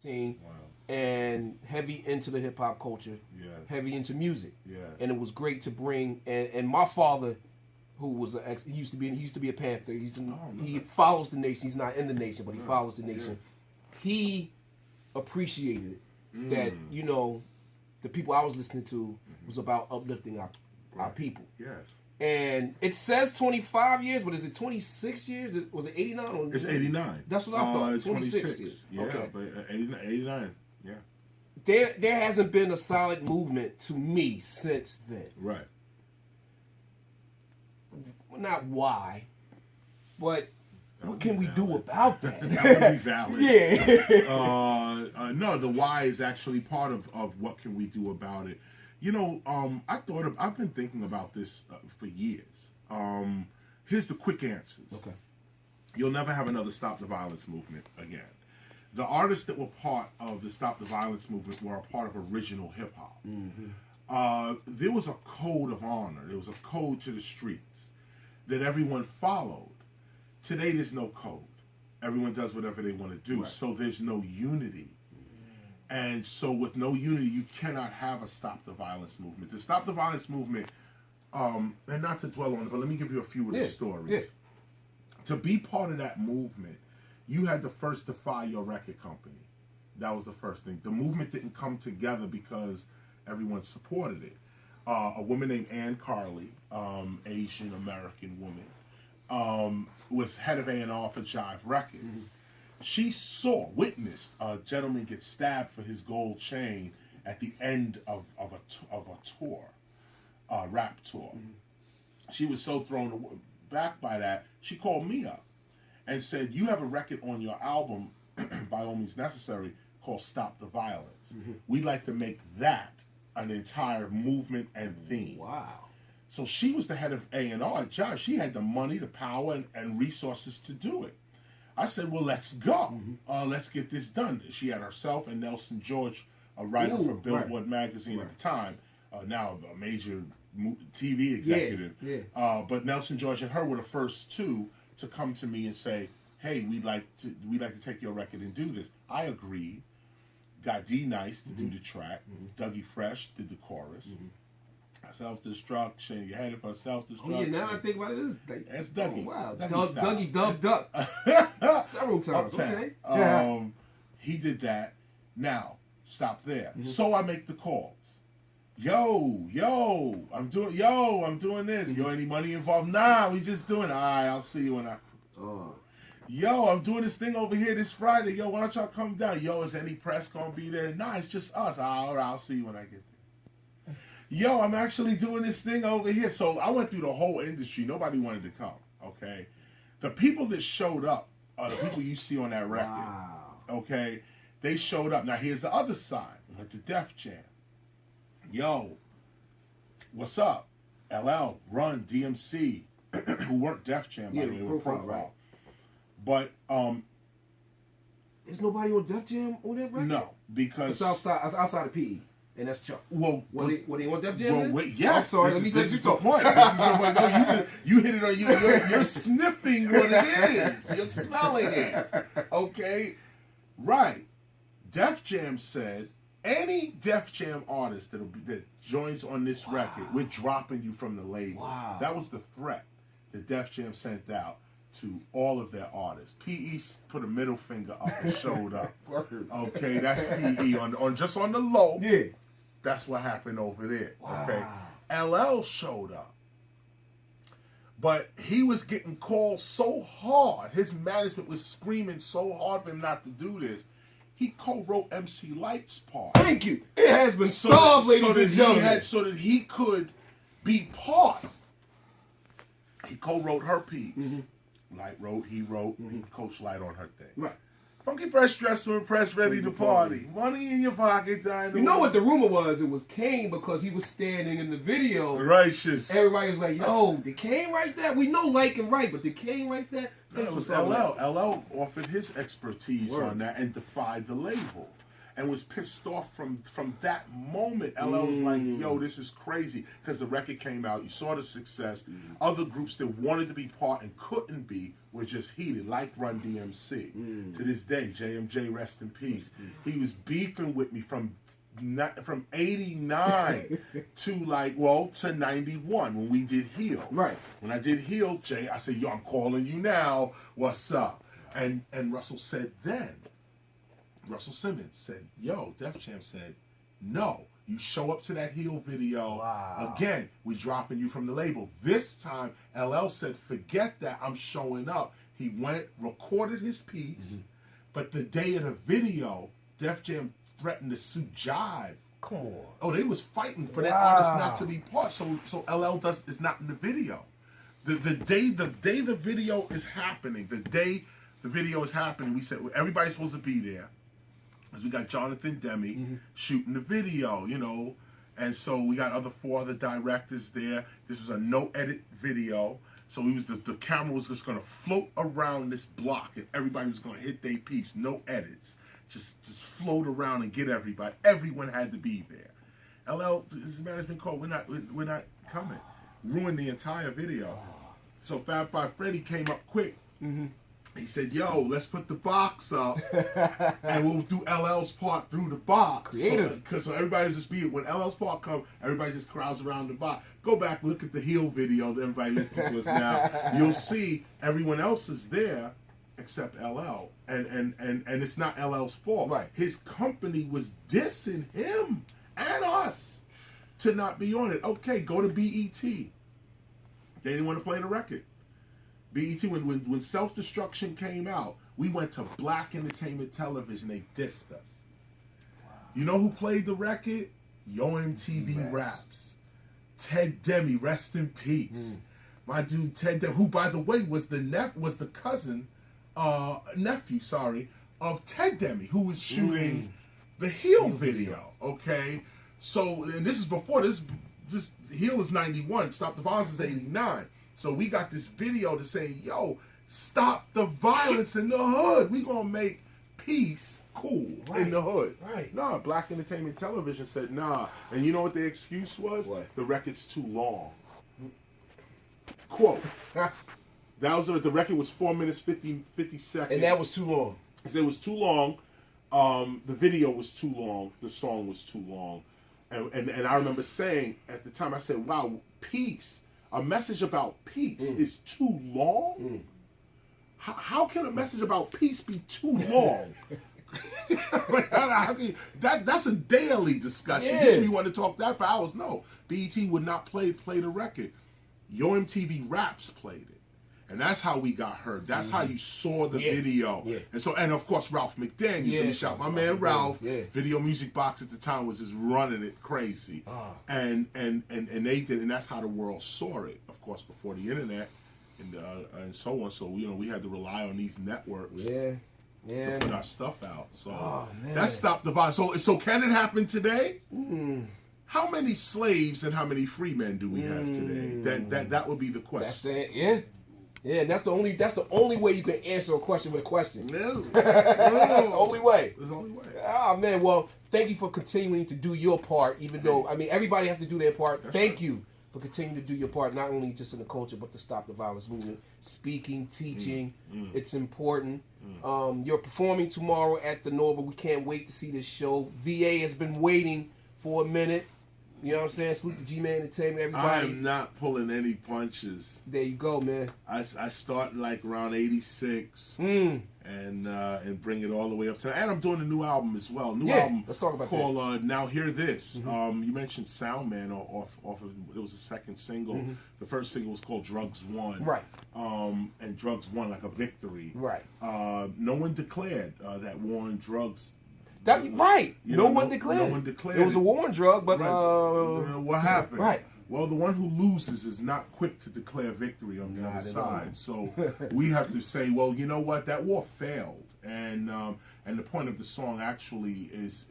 scene Wow. and heavy into the hip hop culture, Yes. heavy into music. Yes. And it was great to bring. And my father, who was he used to be a Panther. He follows the nation. He's not in the nation, but he follows the nation. He appreciated it, that the people I was listening to was about uplifting our people. Yes. And it says 25 years, but is it 26 years? Was it 89? It's 89. That's what I thought. 26 years. Yeah, okay. but 89. Yeah. There hasn't been a solid movement to me since then. Right. Not why, but what can we do about that? That would be valid. Yeah. No, the why is actually part of what can we do about it. I've been thinking about this for years. Here's the quick answers. Okay. You'll never have another Stop the Violence movement again. The artists that were part of the Stop the Violence movement were a part of original hip hop. Mm-hmm. There was a code of honor. There was a code to the streets that everyone followed. Today, there's no code. Everyone does whatever they want to do. Right. So there's no unity. And so with no unity, you cannot have a Stop the Violence movement. The Stop the Violence movement, and not to dwell on it, but let me give you a few of the stories. Yeah. To be part of that movement, you had to first defy your record company. That was the first thing. The movement didn't come together because everyone supported it. A woman named Ann Carley, Asian American woman, was head of A&R for Jive Records. Mm-hmm. She witnessed a gentleman get stabbed for his gold chain at the end of a tour, rap tour. Mm-hmm. She was so thrown back by that, she called me up and said, "You have a record on your album, by all means necessary, called Stop the Violence. Mm-hmm. We'd like to make that an entire movement and theme." Wow. So she was the head of A&R at Jive. She had the money, the power, and resources to do it. I said, well, let's go. Mm-hmm. Let's get this done. She had herself and Nelson George, a writer for Billboard magazine at the time, now a major TV executive. Yeah. But Nelson George and her were the first two to come to me and say, "Hey, we'd like to take your record and do this." I agreed. Got D Nice to do the track. Dougie Fresh did the chorus. Self-destruction. You headed for self-destruction. Oh, yeah, now I think about it, it's Dougie. Oh, wow. Dougie dubbed up several times. Uptown. Okay. He did that. Now, stop there. Mm-hmm. So I make the calls. Yo, I'm doing this. Mm-hmm. Yo, any money involved? Nah, we just doing it. All right, I'll see you when I... Yo, I'm doing this thing over here this Friday. Yo, why don't y'all come down? Yo, is any press gonna be there? Nah, it's just us. All right, I'll see you when I get there. Yo, I'm actually doing this thing over here. So I went through the whole industry. Nobody wanted to come, okay? The people that showed up are the people you see on that record, okay? They showed up. Now, here's the other side. Like the Def Jam. Yo, what's up? LL, Run, DMC, who weren't Def Jam, by the way, were Profile. Right. But, there's nobody on Def Jam on that record? No, because... It's outside of PE. And that's Chuck. Well, were they on Def Jam? Well, wait, yes. I'm sorry, let me this you is the point. This is the point. No, you hit it on you're sniffing what it is. You're smelling it. Okay? Right. Def Jam said, any Def Jam artist that joins on this record, we're dropping you from the label. Wow. That was the threat that Def Jam sent out to all of their artists. PE put a middle finger up and showed up. Okay, that's PE on just on the low. Yeah. That's what happened over there. Wow. Okay. LL showed up. But he was getting called so hard. His management was screaming so hard for him not to do this. He co-wrote MC Light's part. Thank you. It has been solved, ladies and gentlemen. So that he could be part. He co-wrote her piece. Mm-hmm. Light wrote, he wrote, he coached Light on her thing. Right. Funky Fresh, dressed to impress, ready to party. Money in your pocket, dying. You know what the rumor was? It was Kane because he was standing in the video. Righteous. Everybody was like, "Yo, did Kane write that?" We know Like and Right, but did Kane write that? No, it was LL. LL offered his expertise on that and defied the label. and was pissed off from that moment. LL was like, yo, this is crazy, because the record came out, you saw the success. Other groups that wanted to be part and couldn't be were just heated, like Run DMC. To this day, JMJ, rest in peace. He was beefing with me from 89 to 91 when we did Heal. Right. When I did Heal, Jay, I said, yo, I'm calling you now. What's up? And Russell said then, Russell Simmons said, yo, Def Jam said, no, you show up to that Heal video. Wow. Again, we dropping you from the label. This time, LL said, forget that, I'm showing up. He went, recorded his piece, but the day of the video, Def Jam threatened to sue Jive. Come on. Oh, they was fighting for that artist not to be part. So LL is not in the video. The day the video is happening, we said everybody's supposed to be there, because we got Jonathan Demme shooting the video, you know, and so we got four other directors there. This was a no edit video, so the camera was just gonna float around this block, and everybody was gonna hit their piece, no edits, just float around and get everybody. Everyone had to be there. LL, this man has been called. We're not coming. Ruined the entire video. So Fab Five Freddy came up quick. He said, yo, let's put the box up and we'll do LL's part through the box. So everybody just be, when LL's part comes, everybody just crowds around the box. Go back, look at the Heal video that everybody listening to us now. You'll see everyone else is there except LL. And it's not LL's fault. Right. His company was dissing him and us to not be on it. Okay, go to BET. They didn't want to play the record. BET, when Self-Destruction came out, we went to Black Entertainment Television. They dissed us. Wow. You know who played the record? Yo MTV Raps. Ted Demme, rest in peace. My dude Ted Demme, who by the way was the nephew of Ted Demme, who was shooting the Heal video. Okay, so and this is before this Heal is 91, Stop the Violence is 89. So we got this video to say, yo, stop the violence in the hood. We gonna make peace cool in the hood. Right. Nah, Black Entertainment Television said nah. And you know what the excuse was? What? The record's too long. Quote. The record was 4 minutes 50 seconds. And that was too long. It was too long. The video was too long. The song was too long. And I remember saying at the time, I said, wow, peace. A message about peace is too long? How can a message about peace be too long? That's a daily discussion. Yeah. If you want to talk that for hours, no. BET would not play the record. Yo MTV Raps played it. And that's how we got heard. That's how you saw the video. Yeah. And of course Ralph McDaniels. Let me shout my man Ralph. Yeah. Video Music Box at the time was just running it crazy. And they did, and that's how the world saw it. Of course, before the internet and so on. So we had to rely on these networks. To put our stuff out. So that stopped the violence. So can it happen today? How many slaves and how many free men do we have today? That would be the question. Yeah, and that's the only way you can answer a question with a question. No. That's the only way. That's the only way. Oh man, well, thank you for continuing to do your part, even though everybody has to do their part. Thank you for continuing to do your part, not only just in the culture, but to stop the violence movement. Speaking, teaching, it's important. You're performing tomorrow at the Nova. We can't wait to see this show. VA has been waiting for a minute. You know what I'm saying? Salute to G-Man Entertainment, everybody. I am not pulling any punches. There you go, man. I start like around 86 and bring it all the way up to... And I'm doing a new album as well. Album let's talk about called Now Hear This. You mentioned Soundman off of... It was the second single. The first single was called Drugs Won. Right. And Drugs Won like a victory. Right. No one declared that war on drugs... Right. No one declared. No one declared. It was a war on drug, but what happened? Right. Well, the one who loses is not quick to declare victory on the other side. So we have to say, well, you know what? That war failed, and the point of the song actually is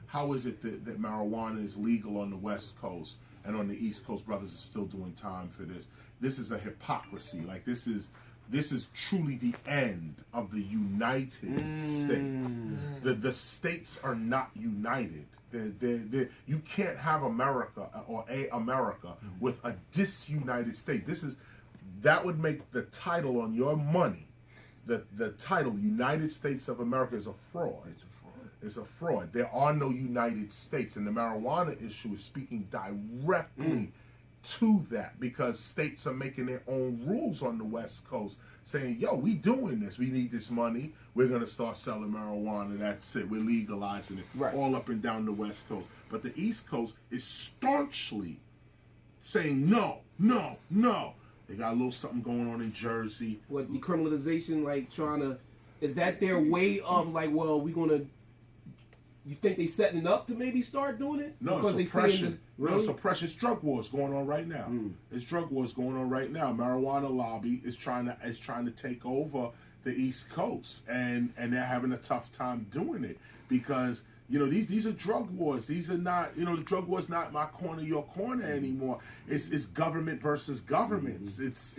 how is it that marijuana is legal on the West Coast and on the East Coast brothers are still doing time for this? This is a hypocrisy. Like this is this is truly the end of the United States. The states are not united. You can't have America or a America with a disunited state. That would make the title on your money, the title United States of America, is a fraud. It's a fraud. There are no United States, and the marijuana issue is speaking directly to that, because states are making their own rules on the West Coast, saying, yo, we doing this. We need this money. We're going to start selling marijuana. That's it. We're legalizing it all up and down the West Coast. But the East Coast is staunchly saying, no, no, no. They got a little something going on in Jersey. What, decriminalization, like trying to, is that their way of like, well, we're going to, you think they setting up to maybe start doing it? No, because it's suppression. Really? No, suppression. It's drug wars going on right now. It's drug wars going on right now. Marijuana lobby is trying to take over the East Coast, and they're having a tough time doing it, because these are drug wars. These are not, the drug war's not my corner, your corner anymore. It's government versus governments. It's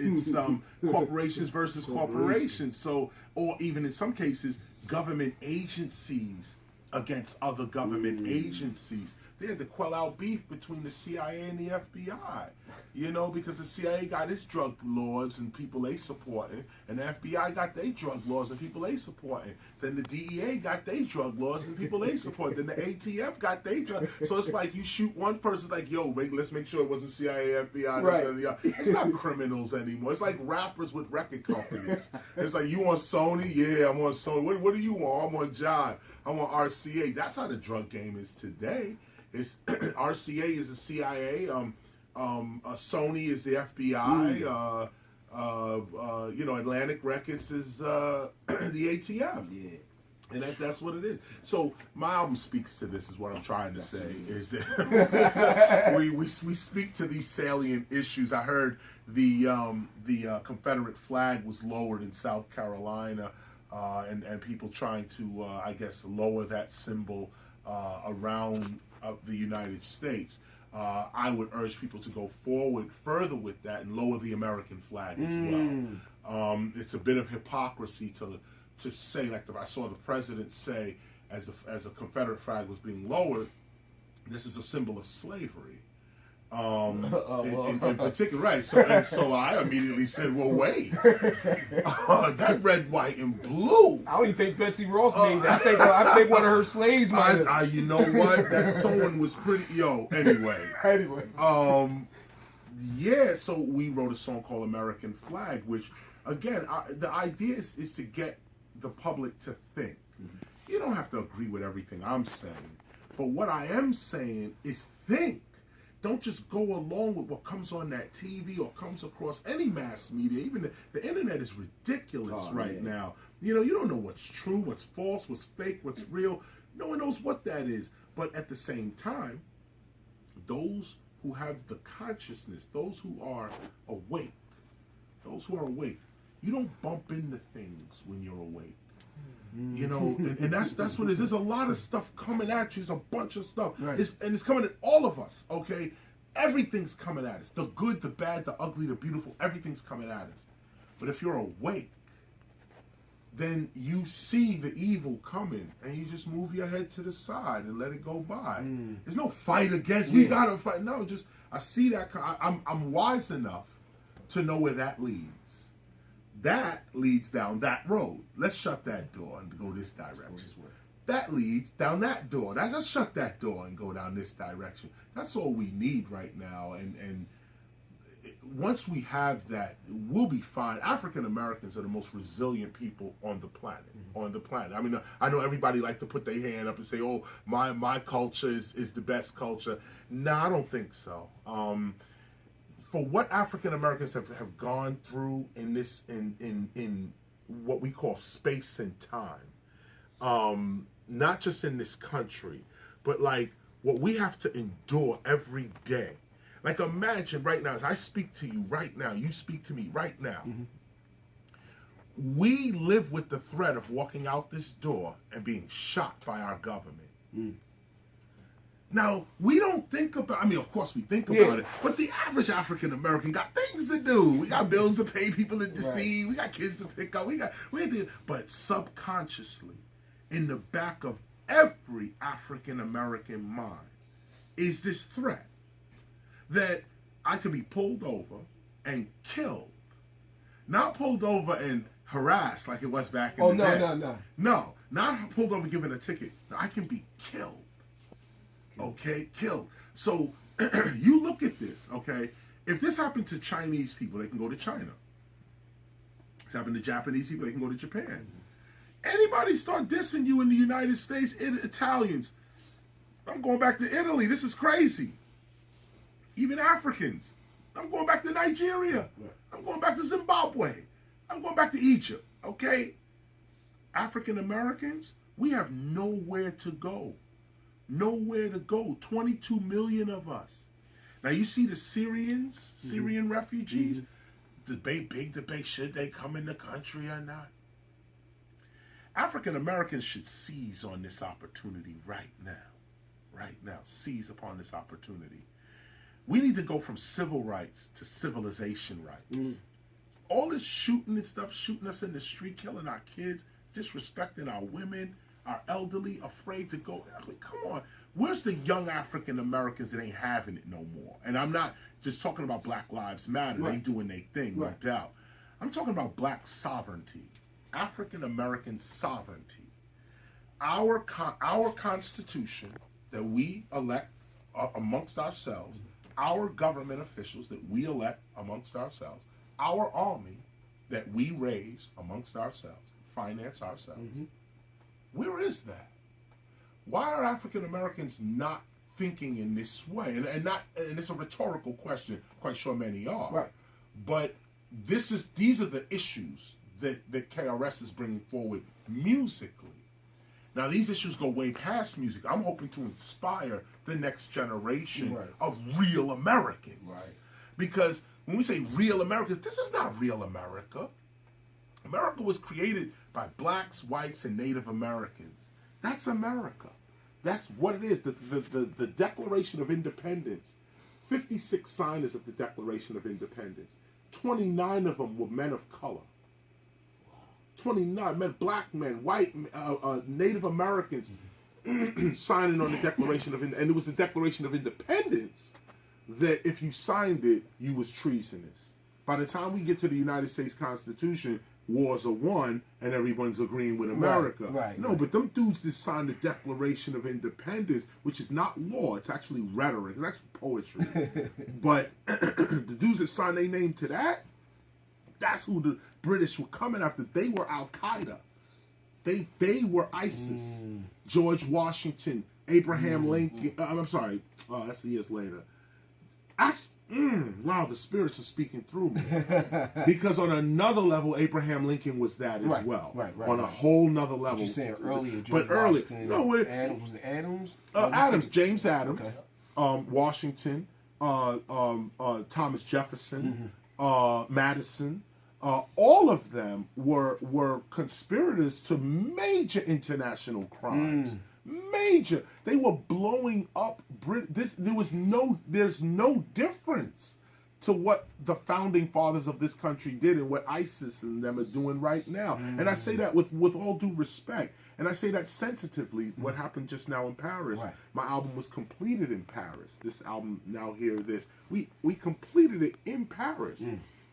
corporations versus corporations. So, or even in some cases, government agencies against other government agencies. They had to quell out beef between the CIA and the FBI, because the CIA got its drug laws and people they supporting, and the FBI got their drug laws and people they supporting. Then the DEA got their drug laws and people they support. Then the ATF got their drug. So it's like you shoot one person, like, yo, let's make sure it wasn't CIA, FBI, Right. It's not criminals anymore. It's like rappers with record companies. It's like, you on Sony? Yeah, I'm on Sony. What are you on? I'm on Jive. I'm on RCA. That's how the drug game is today. It's RCA is the CIA. Sony is the FBI. Atlantic Records is the ATF. Yeah. And that's what it is. So my album speaks to this, is what I'm trying to say, is that we speak to these salient issues. I heard the Confederate flag was lowered in South Carolina, and people trying to, I guess, lower that symbol around the United States. I would urge people to go forward further with that and lower the American flag as well. It's a bit of hypocrisy to say, like I saw the president say, as the Confederate flag was being lowered, this is a symbol of slavery. In particular, right? So I immediately said, "Well, wait, that red, white, and blue." I don't even think Betsy Ross made that. I think one of her slaves might have. You know what? That sewing was pretty. Anyway. Yeah. So we wrote a song called "American Flag," which, again, the idea is to get the public to think. You don't have to agree with everything I'm saying, but what I am saying is think. Don't just go along with what comes on that TV or comes across any mass media. Even the internet is ridiculous now. You don't know what's true, what's false, what's fake, what's real. No one knows what that is. But at the same time, those who have the consciousness, those who are awake, you don't bump into things when you're awake. And that's what it is. There's a lot of stuff coming at you. There's a bunch of stuff. Right. It's coming at all of us, okay? Everything's coming at us. The good, the bad, the ugly, the beautiful, everything's coming at us. But if you're awake, then you see the evil coming and you just move your head to the side and let it go by. There's no fight against, we gotta fight. No, just, I see that, I'm wise enough to know where that leads. That leads down that road. Let's shut that door and go this direction. That leads down that door. Let's shut that door and go down this direction. That's all we need right now. And once we have that, we'll be fine. African Americans are the most resilient people on the planet. I mean, I know everybody like to put their hand up and say, "Oh, my culture is the best culture." No, I don't think so. For what African Americans have gone through in this in what we call space and time, not just in this country, but like what we have to endure every day. Like, imagine right now, as I speak to you right now, you speak to me right now. We live with the threat of walking out this door and being shot by our government. Now, we don't think about, I mean, of course we think about it, but the average African American got things to do. We got bills to pay, people to see, we got kids to pick up, but subconsciously, in the back of every African American mind is this threat that I could be pulled over and killed. Not pulled over and harassed like it was back in the day. No, not pulled over given a ticket. No, I can be killed. Okay, killed. So you look at this, okay? If this happened to Chinese people, they can go to China. It's happened to Japanese people, they can go to Japan. Anybody start dissing you in the United States, Italians, I'm going back to Italy. This is crazy. Even Africans. I'm going back to Nigeria. I'm going back to Zimbabwe. I'm going back to Egypt, okay? African Americans, we have nowhere to go. Nowhere to go. 22 million of us. Now you see the Syrian refugees. Big debate, should they come in the country or not? African Americans should seize on this opportunity right now. Right now. Seize upon this opportunity. We need to go from civil rights to civilization rights. All this shooting and stuff, shooting us in the street, killing our kids, disrespecting our women, our elderly, afraid to go. I mean, come on. Where's the young African Americans that ain't having it no more? And I'm not just talking about Black Lives Matter. They doing their thing, no doubt. I'm talking about black sovereignty, African American sovereignty. Our Constitution that we elect amongst ourselves, our government officials that we elect amongst ourselves, our army that we raise amongst ourselves, finance ourselves. Where is that? Why are African Americans not thinking in this way? And it's a rhetorical question. Quite sure many are. Right. But these are the issues that KRS is bringing forward musically. Now these issues go way past music. I'm hoping to inspire the next generation of real Americans. Right. Because when we say real Americans, this is not real America. America was created by blacks, whites, and Native Americans. That's America. That's what it is. The Declaration of Independence, 56 signers of the Declaration of Independence, 29 of them were men of color. 29 men, black men, white, Native Americans signing on the Declaration of Independence. And it was the Declaration of Independence that if you signed it, you was treasonous. By the time we get to the United States Constitution, wars are won and everyone's agreeing with America. But them dudes that signed the Declaration of Independence, which is not law, it's actually rhetoric, it's actually poetry. But the dudes that signed their name to that, that's who the British were coming after. They were Al-Qaeda. They were ISIS. George Washington, Abraham Lincoln, I'm sorry, that's years later. Wow, the spirits are speaking through me. Because on another level, Abraham Lincoln was that as well. On a whole nother level. You're saying earlier, George Washington, Adams, was it Adams? Adams, James Adams, Washington, Thomas Jefferson, Madison. All of them were conspirators to major international crimes. Major. They were blowing up there's no difference to what the founding fathers of this country did and what ISIS and them are doing right now. And I say that with all due respect. And I say that sensitively, what happened just now in Paris. My album was completed in Paris. This album, Now Hear This, we completed it in Paris.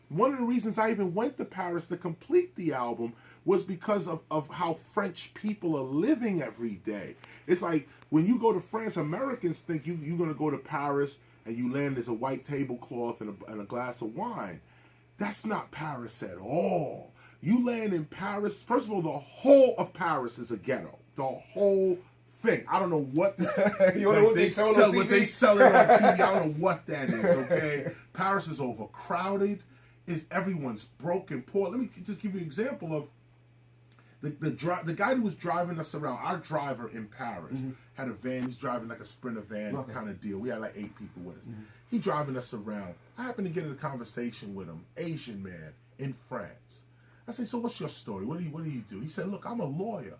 One of the reasons I even went to Paris to complete the album was because of how French people are living every day. It's like when you go to France, Americans think you're going to go to Paris and you land as a white tablecloth and a glass of wine. That's not Paris at all. You land in Paris, first of all, the whole of Paris is a ghetto. The whole thing. I don't know what this what they sell on TV. I don't know what that is, okay? Paris is overcrowded. Everyone's broken, poor. Let me just give you an example of the guy who was driving us around. Our driver in Paris had a van. He was driving like a Sprinter van kind of deal. We had like 8 people with us. He driving us around. I happened to get in a conversation with him, Asian man in France. I said, so what's your story? What do you do? He said, look, I'm a lawyer.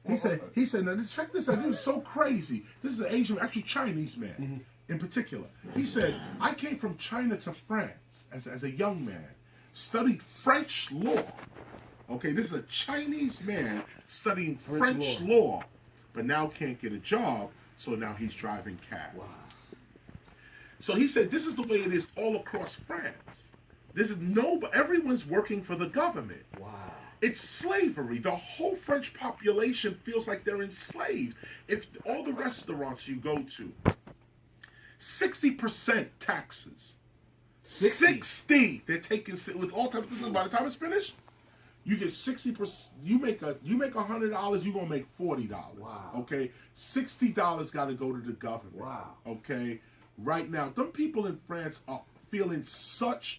He said, now check this out. This was so crazy. This is an Asian, actually Chinese man in particular. He said, I came from China to France as a young man, studied French law. Okay, this is a Chinese man studying French law, but now can't get a job, so now he's driving cab. Wow. So he said, this is the way it is all across France. Everyone's working for the government. Wow. It's slavery. The whole French population feels like they're enslaved. If all the restaurants you go to, 60% taxes. 60. They're taking with all types of things. By the time it's finished, you get 60%. You make $100, you're gonna make $40. Wow. Okay, $60 got to go to the government. Wow. Okay, right now, them people in France are feeling such